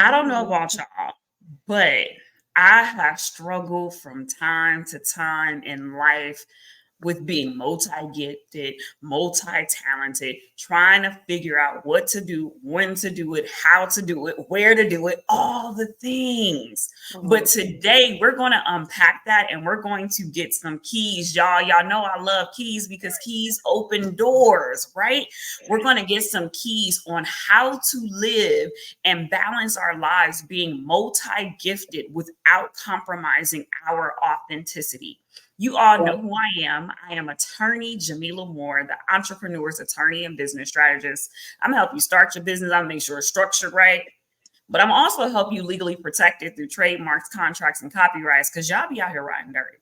I don't know about y'all, but I have struggled from time to time in life with being multi-gifted, multi-talented, trying to figure out what to do, when to do it, how to do it, where to do it, all the things. But today we're going to unpack that and we're going to get some keys. Y'all know I love keys because keys open doors, right? We're going to get some keys on how to live and balance our lives being multi-gifted without compromising our authenticity. You all know who I am. I am attorney Jamila Moore, the entrepreneur's attorney and business strategist. I'm gonna help you start your business. I'm gonna make sure it's structured right. But I'm also help you legally protect it through trademarks, contracts, and copyrights because y'all be out here riding dirty.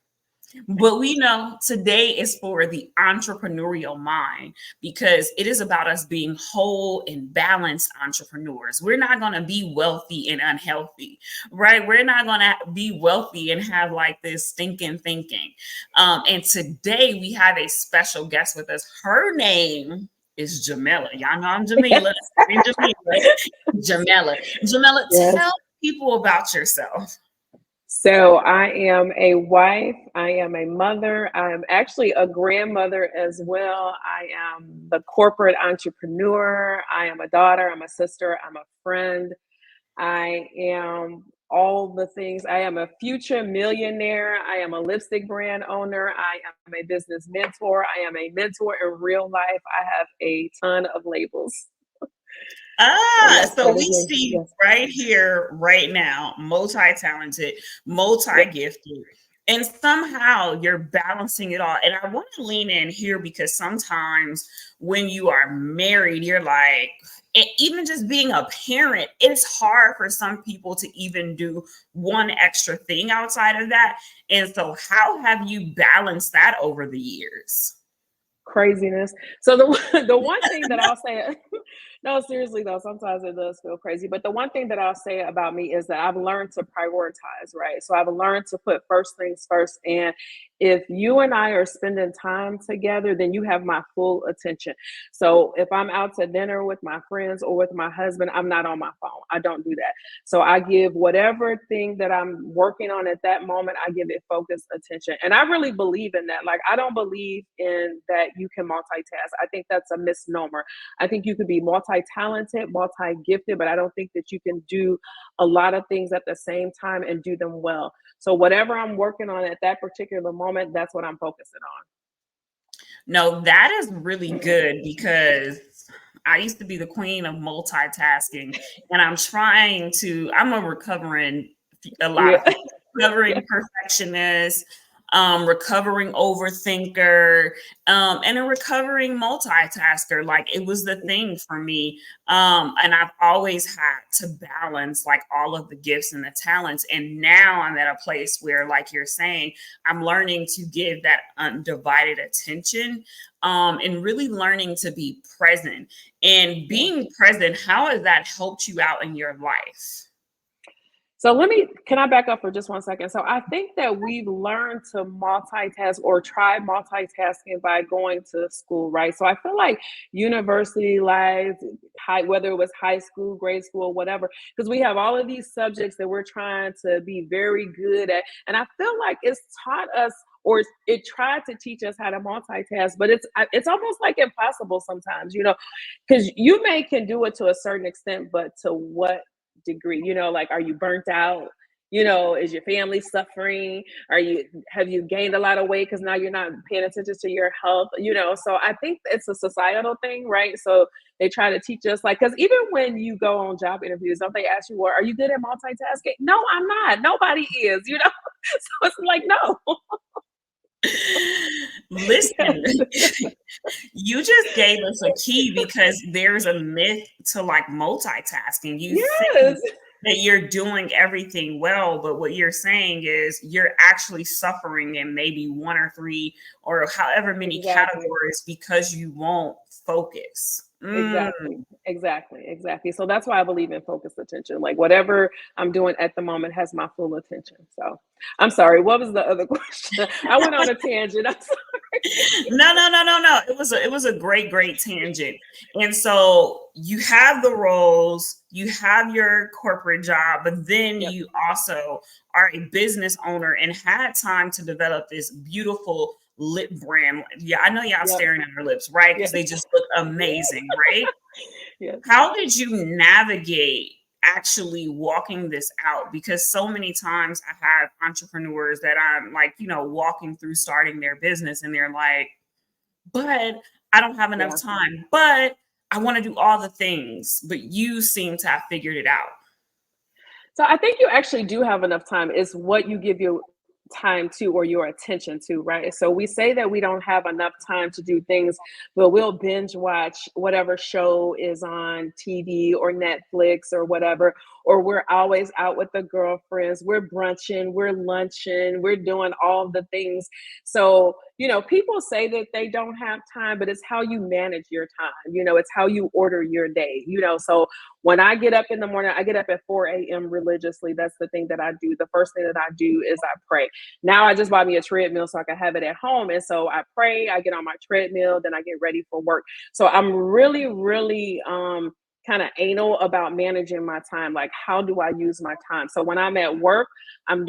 But we know today is for the entrepreneurial mind because it is about us being whole and balanced entrepreneurs. We're not going to be wealthy and unhealthy, right? We're not going to be wealthy and have like this stinking thinking. And today we have a special guest with us. Her name is Jamella. Y'all know I'm Jamila. Jamella. Jamella, tell people about yourself. So I am a wife, I am a mother, I am actually a grandmother as well. I am the corporate entrepreneur, I am a daughter, I'm a sister, I'm a friend. I am all the things. I am a future millionaire. I am a lipstick brand owner. I am a business mentor. I am a mentor in real life. I have a ton of labels. So we see right here, right now, multi-talented, multi-gifted, and somehow you're balancing it all. And I want to lean in here because sometimes when you are married, you're like, even just being a parent, it's hard for some people to even do one extra thing outside of that. And so how have you balanced that over the years? Craziness. So the one thing that I'll say, no, seriously though, sometimes it does feel crazy. But the one thing that I'll say about me is that I've learned to prioritize, right? So I've learned to put first things first. And if you and I are spending time together, then you have my full attention. So if I'm out to dinner with my friends or with my husband, I'm not on my phone. I don't do that. So I give whatever thing that I'm working on at that moment, I give it focused attention. And I really believe in that. Like, I don't believe in that you can multitask. I think that's a misnomer. I think you could be multi-talented, multi-gifted, but I don't think that you can do a lot of things at the same time and do them well. So whatever I'm working on at that particular moment, that's what I'm focusing on. No, that is really good because I used to be the queen of multitasking, and I'm a recovering recovering perfectionist, recovering overthinker, and a recovering multitasker. Like it was the thing for me. And I've always had to balance like all of the gifts and the talents. And now I'm at a place where, like you're saying, I'm learning to give that undivided attention. And really learning to be present. And being present, how has that helped you out in your life? So can I back up for just 1 second? So I think that we've learned to multitask or try multitasking by going to school, right? So I feel like university life, whether it was high school, grade school, whatever, because we have all of these subjects that we're trying to be very good at. And I feel like it's taught us, or it tried to teach us how to multitask, but it's almost like impossible sometimes, because you can do it to a certain extent, but to what degree? Like, are you burnt out? Is your family suffering? Have you gained a lot of weight because now you're not paying attention to your health? So I think it's a societal thing, right? So they try to teach us, like, because even when you go on job interviews, don't they ask you, well, are you good at multitasking? No, I'm not. Nobody is, So it's like, no. Listen, you just gave us a key because there's a myth to like multitasking. You think that you're doing everything well, but what you're saying is you're actually suffering in maybe 1 or 3 or however many categories because you won't focus. Exactly, exactly. So that's why I believe in focused attention. Like whatever I'm doing at the moment has my full attention. So I'm sorry. What was the other question? I went on a tangent. I'm sorry. No. It was a great tangent. And so you have the roles, you have your corporate job, but then Yep. you also are a business owner and had time to develop this beautiful lip brand. Yeah, I know y'all Yep. staring at her lips, right? Yeah. Because they just look amazing, right? Yes. How did you navigate actually walking this out? Because so many times I have entrepreneurs that I'm like, walking through starting their business and they're like, but I don't have enough Yeah. time, but I want to do all the things. But you seem to have figured it out. So I think you actually do have enough time. It's what you give your time to or your attention to, right? So we say that we don't have enough time to do things, but we'll binge watch whatever show is on TV or Netflix or whatever, or we're always out with the girlfriends, we're brunching, we're lunching, we're doing all the things. So, people say that they don't have time, but it's how you manage your time. It's how you order your day. So when I get up in the morning, I get up at 4 a.m. religiously. That's the thing that I do. The first thing that I do is I pray. Now I just bought me a treadmill so I can have it at home. And so I pray, I get on my treadmill, then I get ready for work. So I'm really, really kind of anal about managing my time. Like, how do I use my time? So when I'm at work, I'm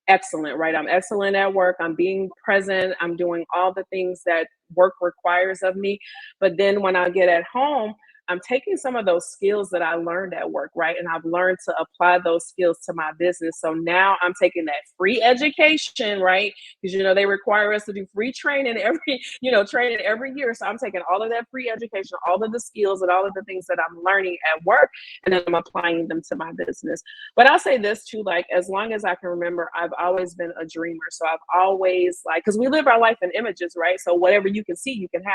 excellent, right? I'm excellent at work. I'm being present. I'm doing all the things that work requires of me. But then when I get at home, I'm taking some of those skills that I learned at work, right? And I've learned to apply those skills to my business. So now I'm taking that free education, right? Because they require us to do free training training every year. So I'm taking all of that free education, all of the skills and all of the things that I'm learning at work, and then I'm applying them to my business. But I'll say this too, like as long as I can remember, I've always been a dreamer. So I've always because we live our life in images, right? So whatever you can see, you can have.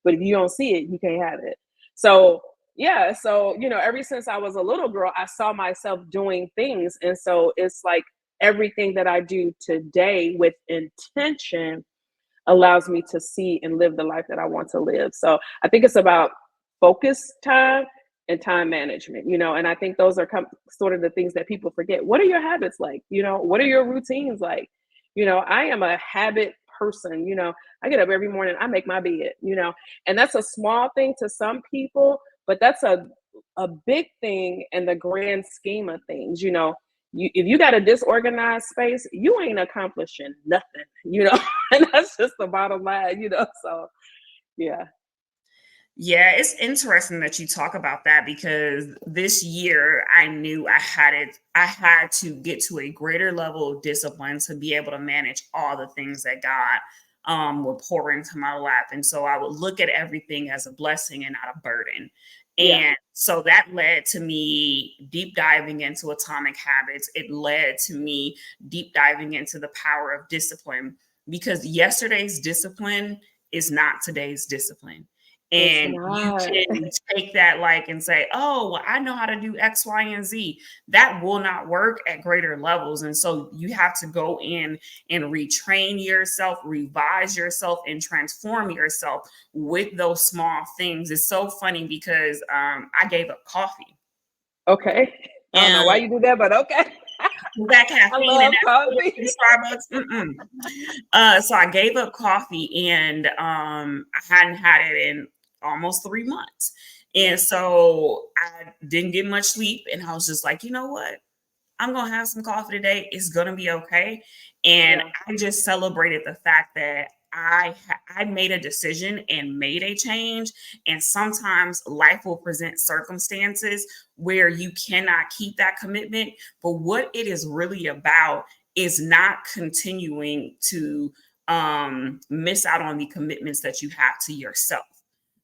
But if you don't see it, you can't have it. So yeah, so ever since I was a little girl, I saw myself doing things. And so it's like everything that I do today with intention allows me to see and live the life that I want to live. So I think it's about focus time and time management, and I think those are sort of the things that people forget. What are your habits like? What are your routines like? I am a habit person. I get up every morning, I make my bed, and that's a small thing to some people, but that's a big thing in the grand scheme of things. If you got a disorganized space, you ain't accomplishing nothing, and that's just the bottom line. So yeah. Yeah, it's interesting that you talk about that because this year I knew I had to get to a greater level of discipline to be able to manage all the things that God would pour into my lap. And so I would look at everything as a blessing and not a burden. Yeah. And so that led to me deep diving into atomic habits. It led to me deep diving into the power of discipline because yesterday's discipline is not today's discipline. It's And you not. can take that and say, oh, well, I know how to do X, Y, and Z. That will not work at greater levels. And so you have to go in and retrain yourself, revise yourself, and transform yourself with those small things. It's so funny because I gave up coffee. Okay. I don't know And why you do that, but okay. that I caffeine and love that coffee. in Starbucks. So I gave up coffee and I hadn't had it in almost 3 months. And so I didn't get much sleep. And I was just like, you know what? I'm going to have some coffee today. It's going to be okay. And Yeah. I just celebrated the fact that I made a decision and made a change. And sometimes life will present circumstances where you cannot keep that commitment. But what it is really about is not continuing to miss out on the commitments that you have to yourself.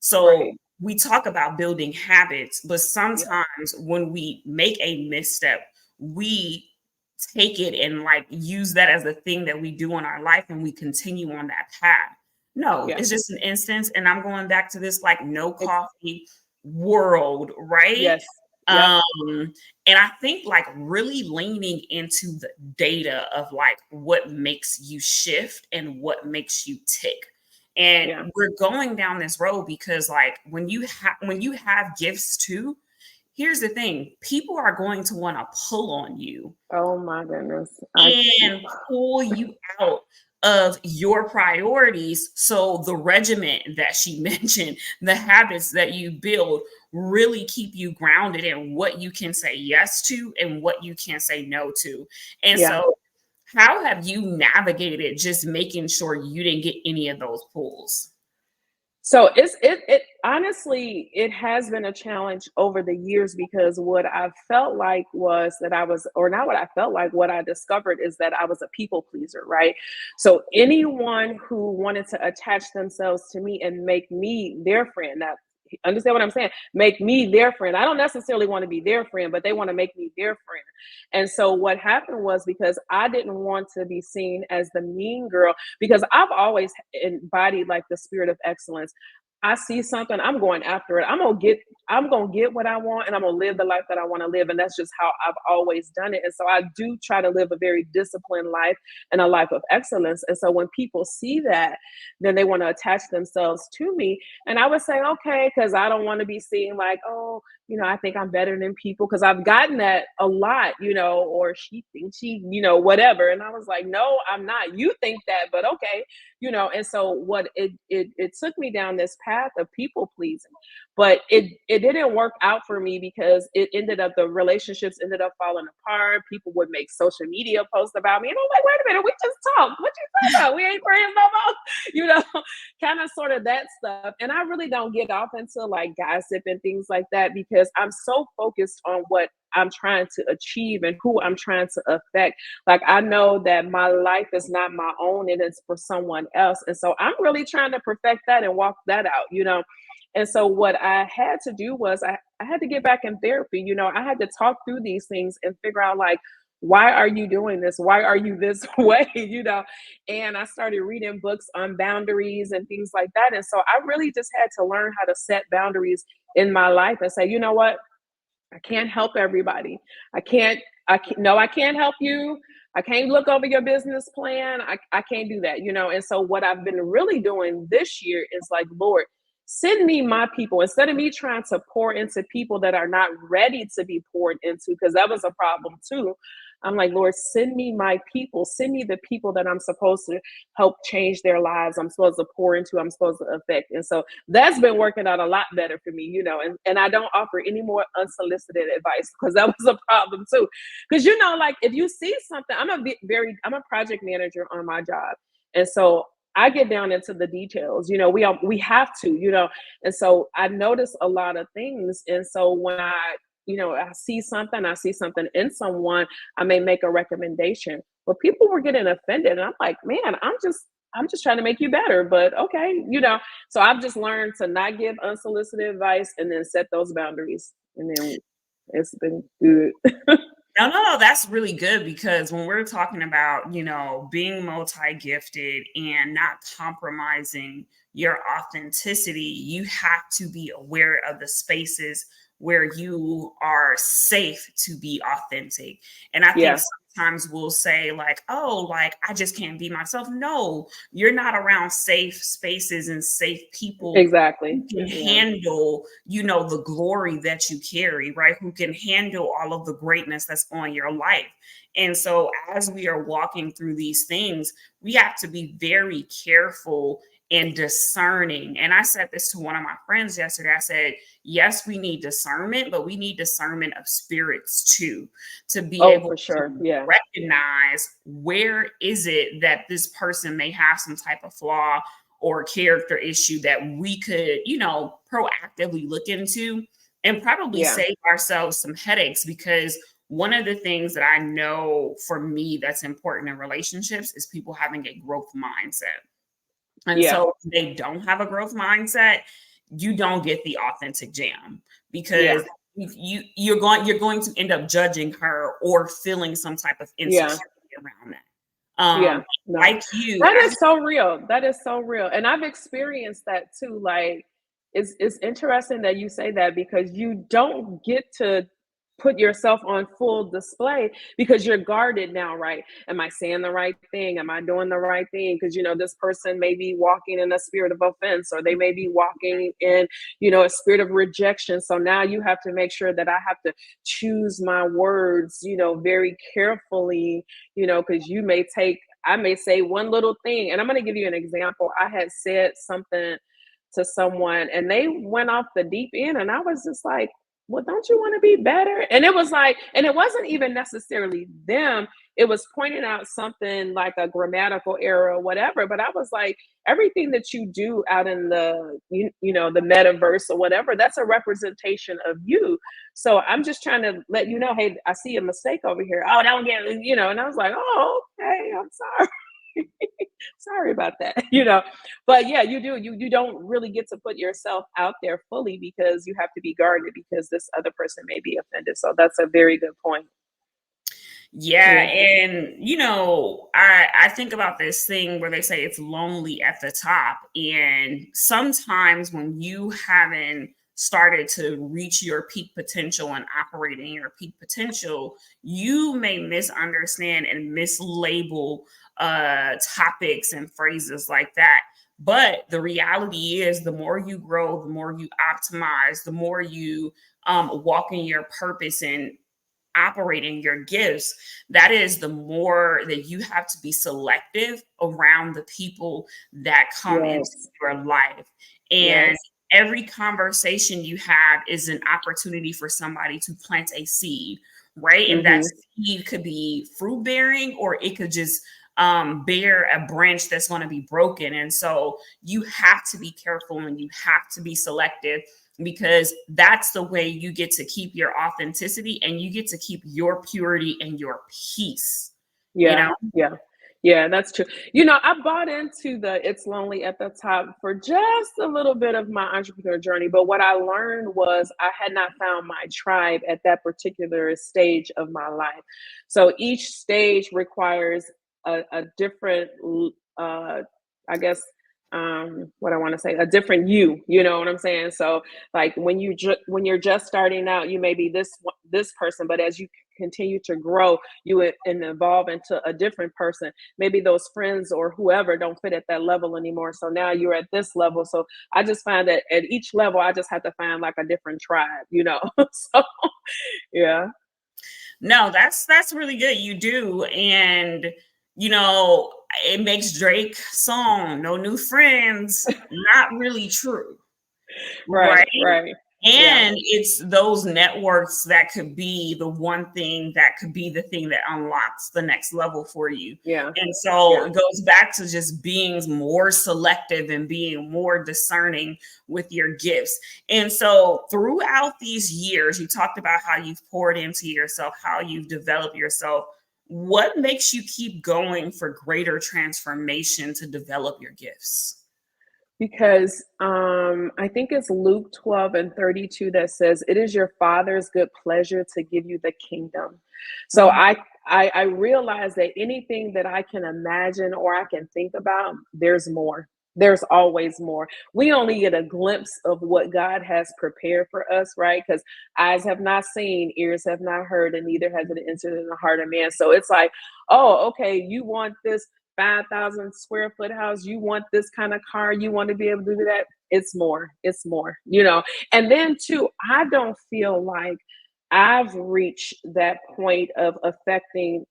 So Right. we talk about building habits, but Yeah. sometimes when we make a misstep, we take it and use that as a thing that we do in our life and we continue on that path. No, Yeah. it's just an instance. And I'm going back to this no It's coffee world, right? yes. Yep. Um, and I think really leaning into the data of what makes you shift and what makes you tick. And Yeah. we're going down this road because like when you have gifts too, here's the thing, people are going to want to pull on you Oh my goodness. and pull you out of your priorities. So the regiment that she mentioned, the habits that you build really keep you grounded in what you can say yes to and what you can say no to. And Yeah. so how have you navigated just making sure you didn't get any of those pulls? So it honestly, it has been a challenge over the years because what I felt like was that I was, or not what I felt like, what I discovered is that I was a people pleaser, right? So anyone who wanted to attach themselves to me and make me their friend, now understand what I'm saying? Make me their friend. I don't necessarily want to be their friend, but they want to make me their friend. And so what happened was, because I didn't want to be seen as the mean girl, because I've always embodied like the spirit of excellence. I see something, I'm going after it. I'm gonna get what I want, and I'm gonna live the life that I want to live. And that's just how I've always done it. And so I do try to live a very disciplined life and a life of excellence. And so when people see that, then they want to attach themselves to me. And I would say, okay, because I don't want to be seen like, oh, I think I'm better than people, because I've gotten that a lot, or she thinks she, whatever. And I was like, no, I'm not. You think that, but okay, and so what it took me down this path of people pleasing, but it didn't work out for me because the relationships ended up falling apart. People would make social media posts about me, and I'm like, wait a minute, we just talked. What you talking about? We ain't friends no more. you know kind of sort of that stuff. And I really don't get off into like gossip and things like that, because I'm so focused on what I'm trying to achieve and who I'm trying to affect. Like, I know that my life is not my own, and it's for someone else. And so I'm really trying to perfect that and walk that out. And so what I had to do was I had to get back in therapy. I had to talk through these things and figure out, like, why are you doing this? Why are you this way? And I started reading books on boundaries and things like that. And so I really just had to learn how to set boundaries in my life and say, you know what? I can't help everybody. No, I can't help you. I can't look over your business plan. I can't do that. And so what I've been really doing this year is like, Lord, send me my people, instead of me trying to pour into people that are not ready to be poured into, because that was a problem too. I'm like, Lord, send me my people. Send me the people that I'm supposed to help change their lives. I'm supposed to pour into, I'm supposed to affect. And so that's been working out a lot better for me, and I don't offer any more unsolicited advice, because that was a problem too. Because, like, if you see something, I'm a project manager on my job. And so I get down into the details, we have to. And so I notice a lot of things. And so when I see something in someone, I may make a recommendation. But people were getting offended, and I'm like, man, I'm just trying to make you better, but okay. So I've just learned to not give unsolicited advice and then set those boundaries. And then it's been good. No, that's really good because when we're talking about, being multi-gifted and not compromising your authenticity, you have to be aware of the spaces where you are safe to be authentic. And I think Yeah, sometimes we'll say like, oh, like I just can't be myself. No, you're not around safe spaces and safe people exactly. who can Yeah, handle, the glory that you carry, right? Who can handle all of the greatness that's on your life. And so as we are walking through these things, we have to be very careful and discerning. And I said this to one of my friends yesterday. I said, yes, we need discernment, but we need discernment of spirits too, to be oh, able for sure. to Yeah, recognize where is it that this person may have some type of flaw or character issue that we could, proactively look into and probably yeah, save ourselves some headaches. Because one of the things that I know for me that's important in relationships is people having a growth mindset. And yeah, so if they don't have a growth mindset, you don't get the authentic jam because yeah, you're going to end up judging her or feeling some type of yeah, insecurity around that. yeah. No, Like you, that is so real. That is so real. And I've experienced that too. Like, it's interesting that you say that, because you don't get to put yourself on full display because you're guarded now, right? Am I saying the right thing? Am I doing the right thing? Because, this person may be walking in a spirit of offense, or they may be walking in, a spirit of rejection. So now you have to make sure that I have to choose my words, very carefully, because I may say one little thing. And I'm going to give you an example. I had said something to someone and they went off the deep end, and I was just like, well, don't you want to be better? And it was like, and it wasn't even necessarily them. It was pointing out something like a grammatical error or whatever. But I was like, everything that you do out in the metaverse or whatever, that's a representation of you. So I'm just trying to let you know, hey, I see a mistake over here. Oh, don't get, and I was like, oh, okay, I'm sorry. Sorry about that, but yeah, you don't really get to put yourself out there fully because you have to be guarded because this other person may be offended. So that's a very good point. Yeah, Yeah. and I think about this thing where they say it's lonely at the top, and sometimes when you haven't started to reach your peak potential and operating your peak potential, you may misunderstand and mislabel topics and phrases like that. But the reality is, the more you grow, the more you optimize, the more you walk in your purpose and operating your gifts, that is the more that you have to be selective around the people that come into Yes. your life. And Yes. every conversation you have is an opportunity for somebody to plant a seed, right? And that Hmm. seed could be fruit bearing, or it could just bear a branch that's going to be broken. And so you have to be careful and you have to be selective, because that's the way you get to keep your authenticity and you get to keep your purity and your peace, you Yeah. know? Yeah. Yeah, that's true. I bought into the it's lonely at the top for just a little bit of my entrepreneur journey. But what I learned was I had not found my tribe at that particular stage of my life. So each stage requires a different, I guess, what I want to say, a different you. You know what I'm saying? So, like when you're just starting out, you may be this person, but as you continue to grow, and evolve into a different person. Maybe those friends or whoever don't fit at that level anymore. So now you're at this level. So I just find that at each level, I just have to find like a different tribe. So yeah. No, that's really good. You do. And you know, it makes Drake's song "No New Friends" not really true, Right, right? right. Yeah, And it's those networks that could be the one thing that could be the thing that unlocks the next level for you. yeah, And so yeah. it goes back to just being more selective and being more discerning with your gifts. And so throughout these years, you talked about how you've poured into yourself, how you've developed yourself. What makes you keep going for greater transformation to develop your gifts? Because I think it's Luke 12:32 that says, "It is your Father's good pleasure to give you the kingdom." So Mhm. I realize that anything that I can imagine or I can think about, there's more. There's always more. We only get a glimpse of what God has prepared for us, right? Because eyes have not seen, ears have not heard, and neither has it entered in the heart of man. So it's like, oh, okay, you want this 5,000 square foot house, you want this kind of car, you want to be able to do that. It's more. And then, too, I don't feel like I've reached that point of affecting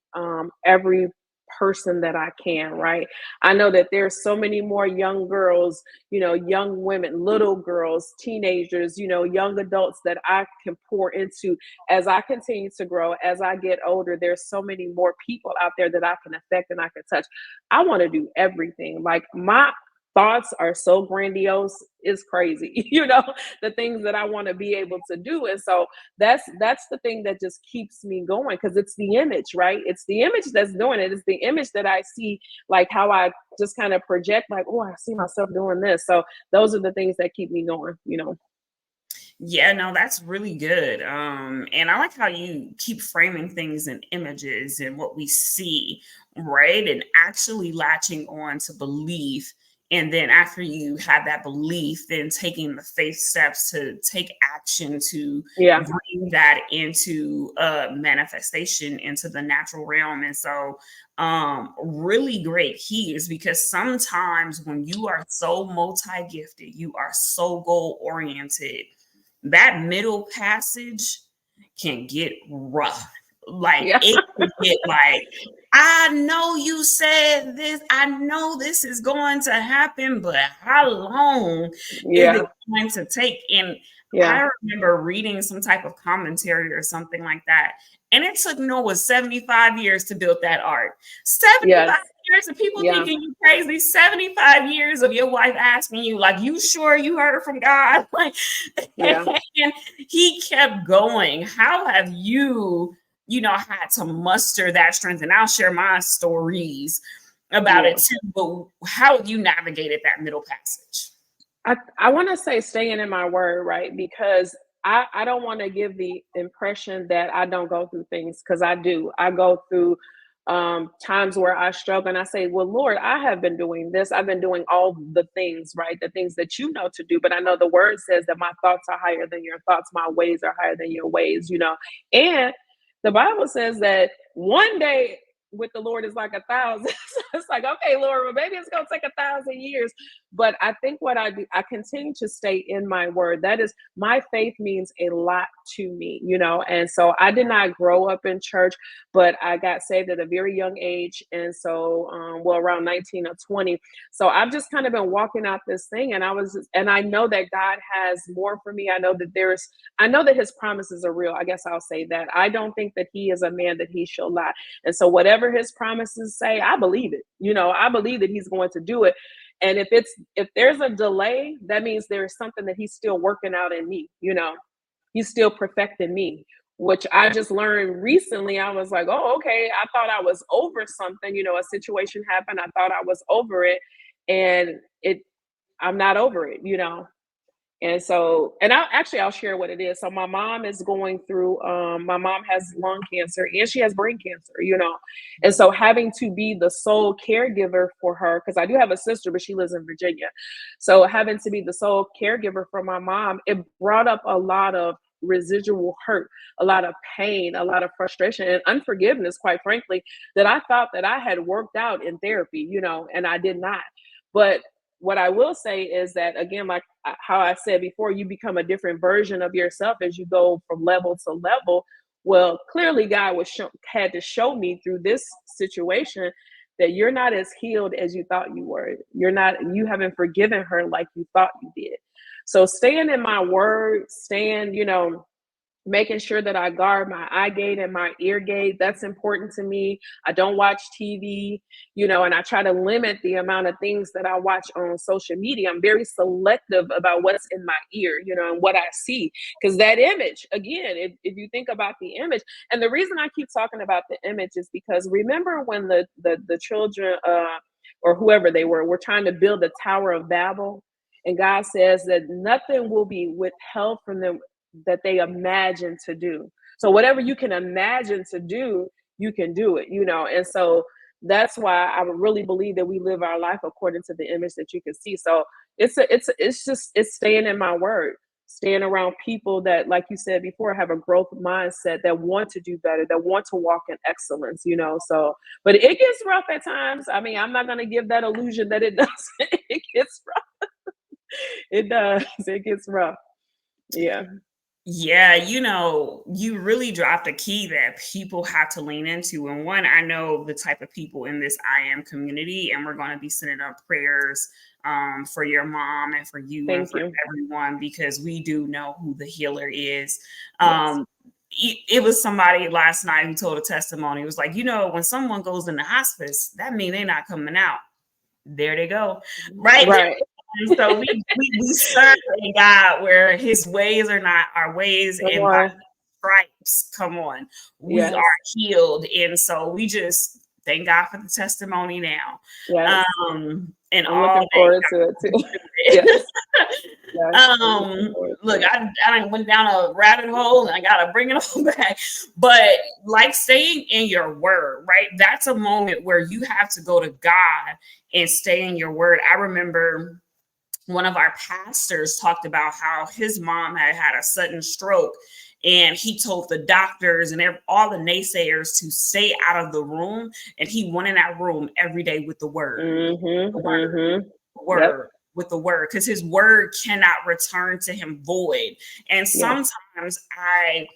every person that I can, right? I know that there's so many more young girls, young women, little girls, teenagers, young adults that I can pour into as I continue to grow, as I get older. There's so many more people out there that I can affect and I can touch. I want to do everything. Like my thoughts are so grandiose, it's crazy, the things that I want to be able to do. And so that's the thing that just keeps me going because it's the image, right? It's the image that's doing it. It's the image that I see, like how I just kind of project, like, oh, I see myself doing this. So those are the things that keep me going. Yeah, no, that's really good. And I like how you keep framing things in images and what we see, right? And actually latching on to belief And then after you have that belief, then taking the faith steps to take action to Yeah. bring that into manifestation into the natural realm. And so really great keys, because sometimes when you are so multi-gifted, you are so goal oriented, that middle passage can get rough. Like Yeah. it can get like, I know you said this, I know this is going to happen, but how long is Yeah. it going to take? And Yeah. I remember reading some type of commentary or something like that. And it took Noah 75 years to build that ark. 75 Yes. years of people Yeah. thinking you crazy. 75 years of your wife asking you, like, you sure you heard from God? Like, Yeah. and he kept going. How have you, had to muster that strength? And I'll share my stories about Yeah. it too. But how have you navigated that middle passage? I want to say staying in my word, right? Because I don't want to give the impression that I don't go through things, because I do. I go through times where I struggle, and I say, well, Lord, I have been doing this. I've been doing all the things, right? The things that you know to do. But I know the word says that my thoughts are higher than your thoughts. My ways are higher than your ways. And the Bible says that one day with the Lord is like 1,000. So it's like, okay, Lord, well, maybe it's going to take 1,000 years. But I think what I do, I continue to stay in my word. That is, my faith means a lot to me. And so I did not grow up in church, but I got saved at a very young age. And so, around 19 or 20. So I've just kind of been walking out this thing, and I know that God has more for me. I know that his promises are real. I guess I'll say that. I don't think that he is a man that he shall lie. And so whatever his promises say, I believe it. I believe that he's going to do it. And if there's a delay, that means there is something that he's still working out in me. He's still perfecting me, which I just learned recently. I was like, oh, okay. I thought I was over something, a situation happened. I thought I was over it, and I'm not over it. And so, and I'll share what it is. So my mom is going through, my mom has lung cancer and she has brain cancer. And so having to be the sole caregiver for her, because I do have a sister, but she lives in Virginia. So having to be the sole caregiver for my mom, it brought up a lot of residual hurt, a lot of pain, a lot of frustration and unforgiveness, quite frankly, that I thought that I had worked out in therapy, and I did not. But what I will say is that, again, like how I said before, you become a different version of yourself as you go from level to level. Well, clearly God had to show me through this situation that you're not as healed as you thought you were. You haven't forgiven her like you thought you did. So staying in my word, making sure that I guard my eye gate and my ear gate. That's important to me. I don't watch TV, and I try to limit the amount of things that I watch on social media. I'm very selective about what's in my ear, and what I see. Because that image, again, if you think about the image, and the reason I keep talking about the image is because remember when the children or whoever they were trying to build the Tower of Babel, and God says that nothing will be withheld from them that they imagine to do. So whatever you can imagine to do, you can do it. And so that's why I would really believe that we live our life according to the image that you can see. So it's staying in my word, staying around people that, like you said before, have a growth mindset, that want to do better, that want to walk in excellence. So, but it gets rough at times. I mean, I'm not going to give that illusion that it doesn't. It gets rough. It does. It gets rough. Yeah. Yeah, you really dropped a key that people have to lean into. And one, I know the type of people in this I am community, and we're going to be sending up prayers for your mom and for you and Thank for you. everyone, because we do know who the healer is. Yes. It was somebody last night who told a testimony. It was like, when someone goes into hospice, that means they're not coming out. There they go. Right. Right. And so we serve a God where his ways are not our ways, Come and by on. stripes, come on, we Yes. are healed. And so we just thank God for the testimony now. Yes. And I'm all looking that forward to it too. God Yes. did. Yes. I'm looking forward Look, to it. I done went down a rabbit hole and I gotta bring it all back. But like staying in your word, right? That's a moment where you have to go to God and stay in your word. I remember one of our pastors talked about how his mom had had a sudden stroke, and he told the doctors and all the naysayers to stay out of the room, and he went in that room every day with the word, the Mm-hmm. word, Mm-hmm. the Yep. word, with the word, because his word cannot return to him void. And Yes. sometimes I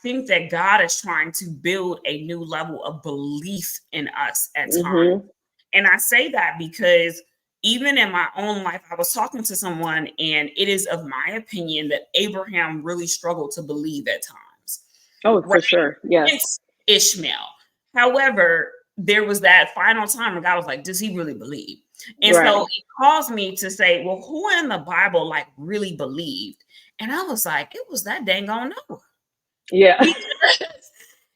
think that God is trying to build a new level of belief in us at times. Mm-hmm. And I say that because even in my own life, I was talking to someone, and it is of my opinion that Abraham really struggled to believe at times, Oh, right? for sure. Yes. It's Ishmael. However, there was that final time where God was like, does he really believe? And so Right. it caused me to say, well, who in the Bible like really believed? And I was like, it was that dang on Noah. Yeah. Because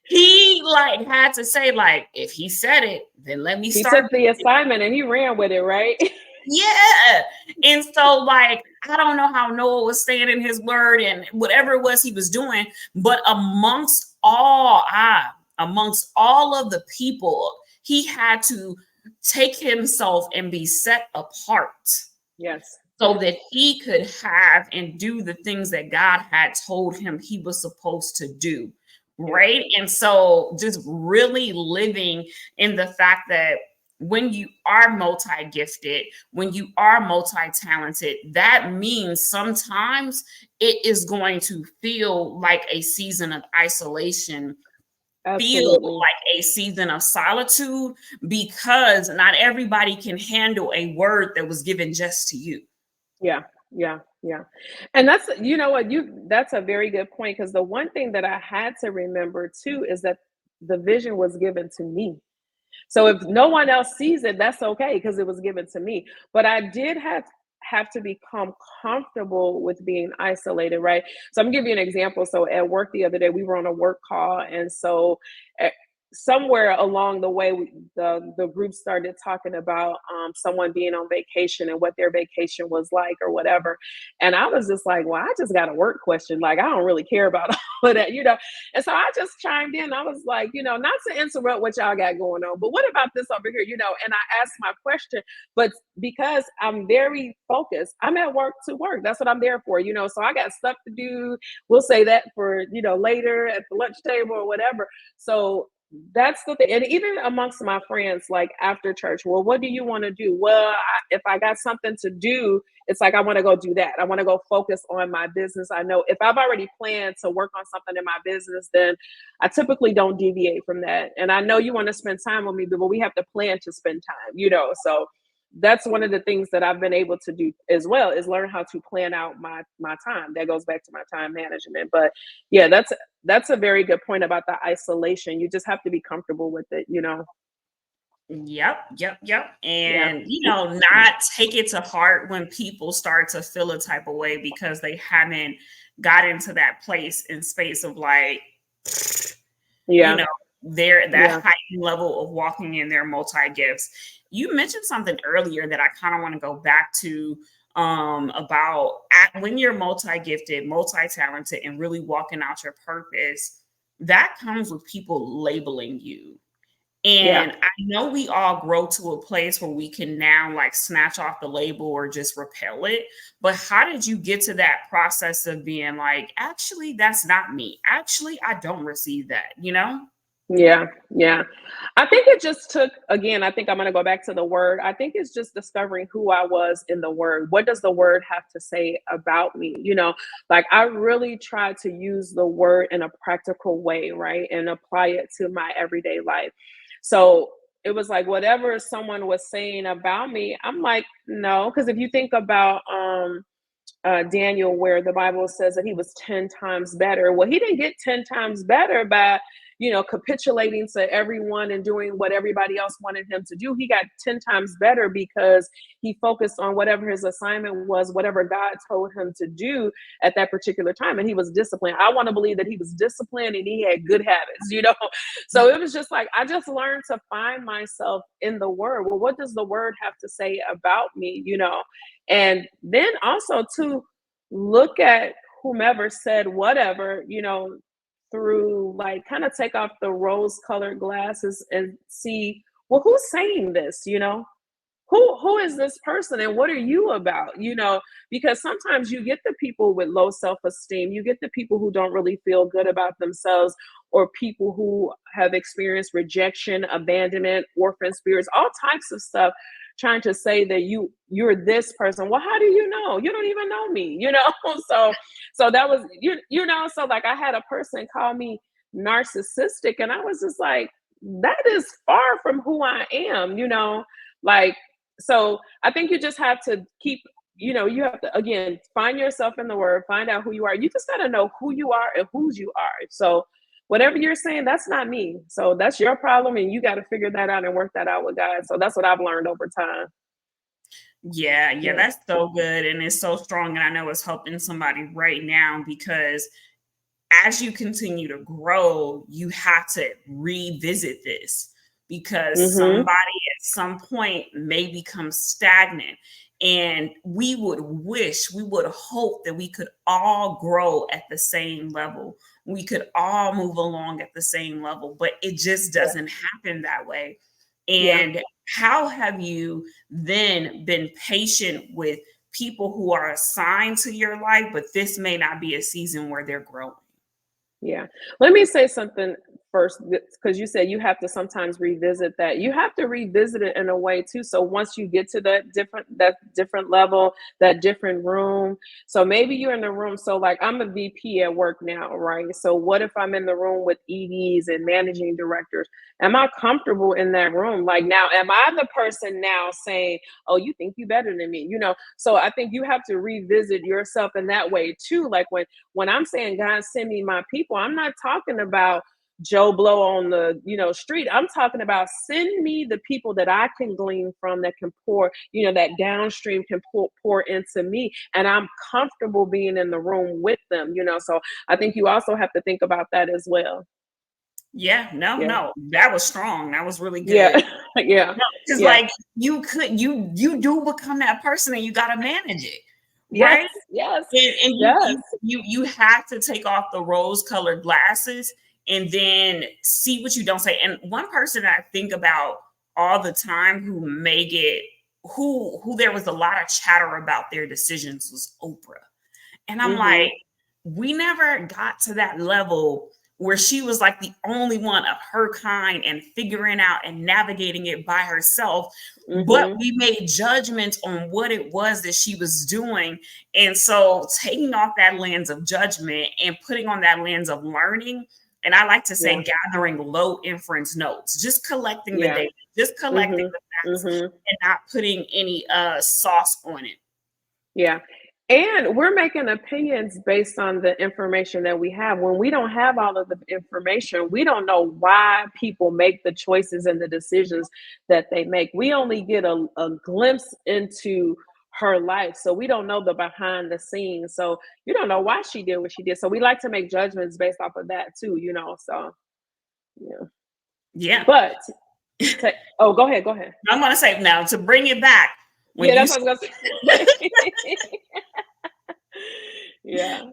he like had to say, like, if he said it, then let me He start. took the assignment and he ran with it, right? Yeah. And so, like, I don't know how Noah was staying in his word and whatever it was he was doing, but amongst all of the people, he had to take himself and be set apart Yes. so that he could have and do the things that God had told him he was supposed to do. Yep. Right. And so just really living in the fact that when you are multi gifted, when you are multi talented, that means sometimes it is going to feel like a season of isolation, feel Absolutely. like a season of solitude, because not everybody can handle a word that was given just to you. Yeah, yeah, yeah. And that's, you know what, that's a very good point, because the one thing that I had to remember too is that the vision was given to me. So if no one else sees it, that's okay because it was given to me. But I did have to become comfortable with being isolated, right? So I'm gonna give you an example. So at work the other day, we were on a work call, and so eh, somewhere along the way, the group started talking about someone being on vacation and what their vacation was like or whatever. And I was just like, well, I just got a work question. Like, I don't really care about all of that, you know. And so I just chimed in. I was like, you know, not to interrupt what y'all got going on, but what about this over here, you know? And I asked my question, but because I'm very focused, I'm at work to work. That's what I'm there for, you know. So I got stuff to do. We'll say that for, you know, later at the lunch table or whatever. So that's the thing. And even amongst my friends, like after church, well, what do you want to do? Well, if I got something to do, it's like I want to go do that. I want to go focus on my business. I know if I've already planned to work on something in my business, then I typically don't deviate from that. And I know you want to spend time with me, but we have to plan to spend time, you know. So that's one of the things that I've been able to do as well, is learn how to plan out my time. That goes back to my time management. But yeah, that's a very good point about the isolation. You just have to be comfortable with it, you know. Yep, yep, yep. Yeah. And, not take it to heart when people start to feel a type of way because they haven't got into that place and space of like, you Yeah. know, their that Yeah. heightened level of walking in their multi gifts. You mentioned something earlier that I kind of want to go back to about when you're multi gifted, multi talented, and really walking out your purpose. That comes with people labeling you. Yeah. And I know we all grow to a place where we can now like snatch off the label or just repel it. But how did you get to that process of being like, actually, that's not me? Actually, I don't receive that, you know? Yeah, yeah. I think it just took, again, I think I'm going to go back to the word. I think it's just discovering who I was in the word. What does the word have to say about me? You know, like I really try to use the word in a practical way, right? And apply it to my everyday life. So it was like whatever someone was saying about me, I'm like, no, because if you think about Daniel, where the Bible says that he was 10 times better. Well, he didn't get 10 times better by, capitulating to everyone and doing what everybody else wanted him to do. He got 10 times better because he focused on whatever his assignment was, whatever God told him to do at that particular time. And he was disciplined. I want to believe that he was disciplined and he had good habits. So it was just like, I just learned to find myself in the word. Well, what does the word have to say about me? And then also to look at whomever said whatever, through like kind of take off the rose colored glasses and see, well, who's saying this? Who is this person and what are you about? Because sometimes you get the people with low self-esteem, you get the people who don't really feel good about themselves, or people who have experienced rejection, abandonment, orphan spirits, all types of stuff, trying to say that you're this person. Well, how do you know? You don't even know me, so that was so like I had a person call me narcissistic, and I was just like, that is far from who I am, like. So I think you just have to keep, you have to, again, find yourself in the word, find out who you are. You just got to know who you are and whose you are. So whatever you're saying, that's not me. So that's your problem. And you got to figure that out and work that out with God. So that's what I've learned over time. Yeah, that's so good. And it's so strong. And I know it's helping somebody right now, because as you continue to grow, you have to revisit this, because somebody at some point may become stagnant. And we would hope that we could all grow at the same level. We could all move along at the same level, but it just doesn't happen that way. And how have you then been patient with people who are assigned to your life, but this may not be a season where they're growing? Yeah. Let me say something first, because you said you have to sometimes revisit that. You have to revisit it in a way too. So once you get to that different level, that different room. So maybe you're in the room. So like I'm a VP at work now, right? So what if I'm in the room with EDs and managing directors? Am I comfortable in that room? Like now, am I the person now saying, oh, you think you better than me? So I think you have to revisit yourself in that way too. Like when I'm saying, God, send me my people, I'm not talking about Joe Blow on the street. I'm talking about send me the people that I can glean from, that can pour, that downstream can pour into me, and I'm comfortable being in the room with them. So I think you also have to think about that as well. No, that was strong. That was really good. Yeah. Because like you do become that person, and you got to manage it. Right? Yes. And you have to take off the rose-colored glasses and then see what you don't say. And one person I think about all the time who there was a lot of chatter about their decisions was Oprah. And I'm like, we never got to that level where she was like the only one of her kind and figuring out and navigating it by herself. But we made judgments on what it was that she was doing. And so taking off that lens of judgment and putting on that lens of learning, and I like to say gathering low inference notes, just collecting the data, just collecting the facts, and not putting any sauce on it. Yeah. And we're making opinions based on the information that we have. When we don't have all of the information, we don't know why people make the choices and the decisions that they make. We only get a glimpse into her life. So we don't know the behind the scenes. So you don't know why she did what she did. So we like to make judgments based off of that too, so But go ahead. I'm going to say now to bring it back. That's what I was going to say.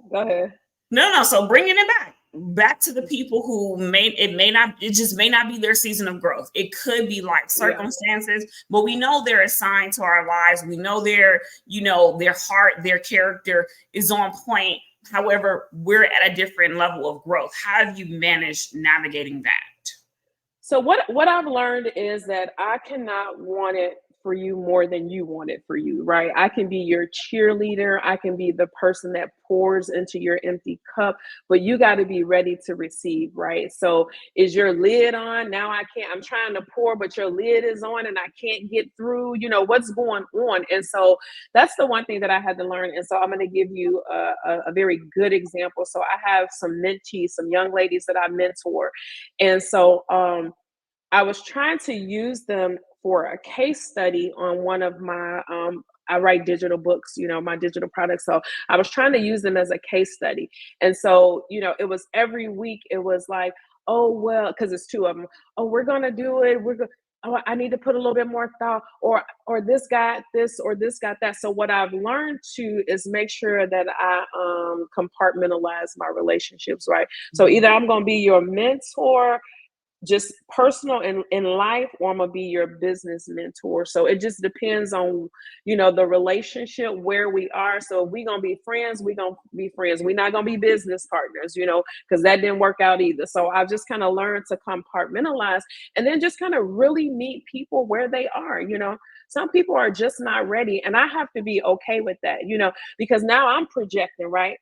Go ahead. No. So bringing it back to the people who it just may not be their season of growth. It could be like circumstances, but we know they're assigned to our lives. We know their heart, their character is on point. However, we're at a different level of growth. How have you managed navigating that? So what I've learned is that I cannot want it for you more than you want it for you, right? I can be your cheerleader. I can be the person that pours into your empty cup, but you got to be ready to receive, right? So is your lid on? Now I can't, I'm trying to pour, but your lid is on and I can't get through, what's going on. And so that's the one thing that I had to learn. And so I'm going to give you a very good example. So I have some mentees, some young ladies that I mentor. And so, I was trying to use them for a case study on one of my I write digital books, my digital products. So I was trying to use them as a case study. And so, it was every week, it was like, oh, well, because it's two of them. Oh, we're going to do it. Oh, I need to put a little bit more thought, or this got this, or this got that. So what I've learned to is make sure that I compartmentalize my relationships, right? So either I'm going to be your mentor, just personal in life, or I'm gonna be your business mentor. So it just depends on, the relationship, where we are. So if we're gonna be friends, we're gonna be friends. We're not gonna be business partners, because that didn't work out either. So I've just kind of learned to compartmentalize and then just kind of really meet people where they are. Some people are just not ready, and I have to be okay with that, because now I'm projecting, right?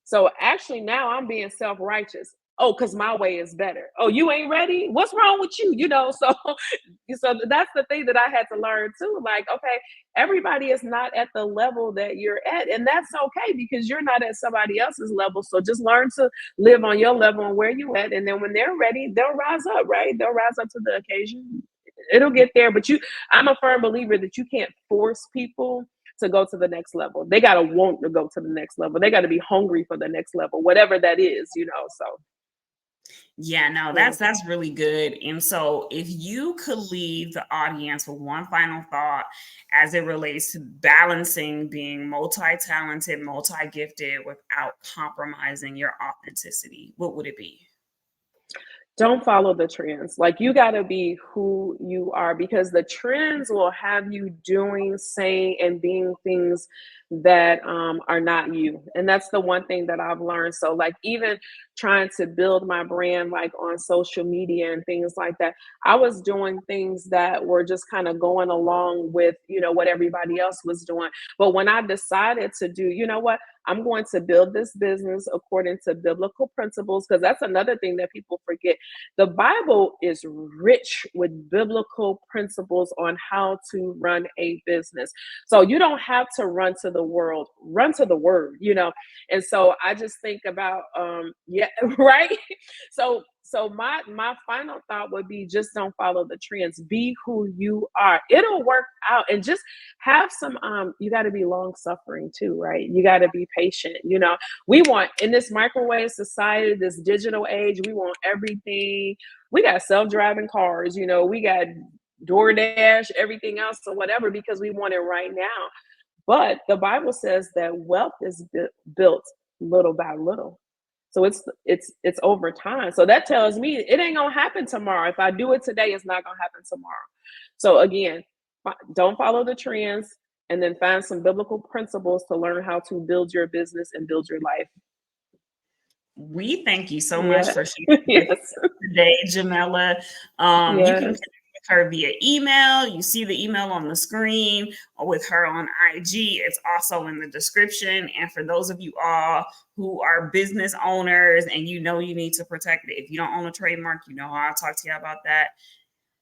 So actually now I'm being self-righteous. Oh, because my way is better. Oh, you ain't ready? What's wrong with you? So that's the thing that I had to learn too. Like, okay, everybody is not at the level that you're at. And that's okay, because you're not at somebody else's level. So just learn to live on your level and where you at. And then when they're ready, they'll rise up, right? They'll rise up to the occasion. It'll get there. But I'm a firm believer that you can't force people to go to the next level. They got to want to go to the next level. They got to be hungry for the next level, whatever that is, so. Yeah, no, that's really good. And so if you could leave the audience with one final thought as it relates to balancing being multi-talented, multi-gifted without compromising your authenticity, what would it be? Don't follow the trends. Like, you got to be who you are, because the trends will have you doing, saying, and being things that are not you. And that's the one thing that I've learned. So like, even trying to build my brand, like on social media and things like that, I was doing things that were just kind of going along with, what everybody else was doing. But when I decided to do, what, I'm going to build this business according to biblical principles, because that's another thing that people forget. The Bible is rich with biblical principles on how to run a business. So you don't have to run to the world, run to the word, And so I just think about, yeah, right. So my final thought would be, just don't follow the trends. Be who you are. It'll work out. And just have some, you got to be long suffering too, right? You got to be patient. We want, in this microwave society, this digital age, we want everything. We got self-driving cars, we got DoorDash, everything else or whatever, because we want it right now. But the Bible says that wealth is built little by little. So it's over time. So that tells me it ain't gonna happen tomorrow. If I do it today, it's not gonna happen tomorrow. So again, don't follow the trends, and then find some biblical principles to learn how to build your business and build your life. We thank you so much Yeah. for sharing Yes. today, Jamella. You can Yes. connect with her via email. You see the email on the screen, or with her on IG. It's also in the description. And for those of you all who are business owners and you need to protect it, if you don't own a trademark, I'll talk to you about that.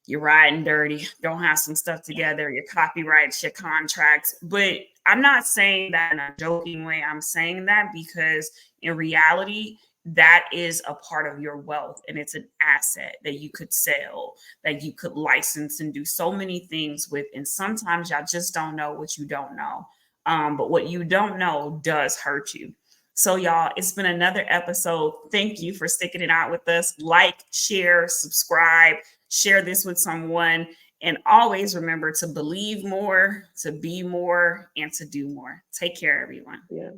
You're riding dirty, don't have some stuff together, your copyrights, your contracts. But I'm not saying that in a joking way. I'm saying that because in reality, that is a part of your wealth, and it's an asset that you could sell, that you could license and do so many things with. And sometimes y'all just don't know what you don't know. But what you don't know does hurt you. So, y'all, it's been another episode. Thank you for sticking it out with us. Like, share, subscribe, share this with someone. And always remember to believe more, to be more, and to do more. Take care, everyone. Yes.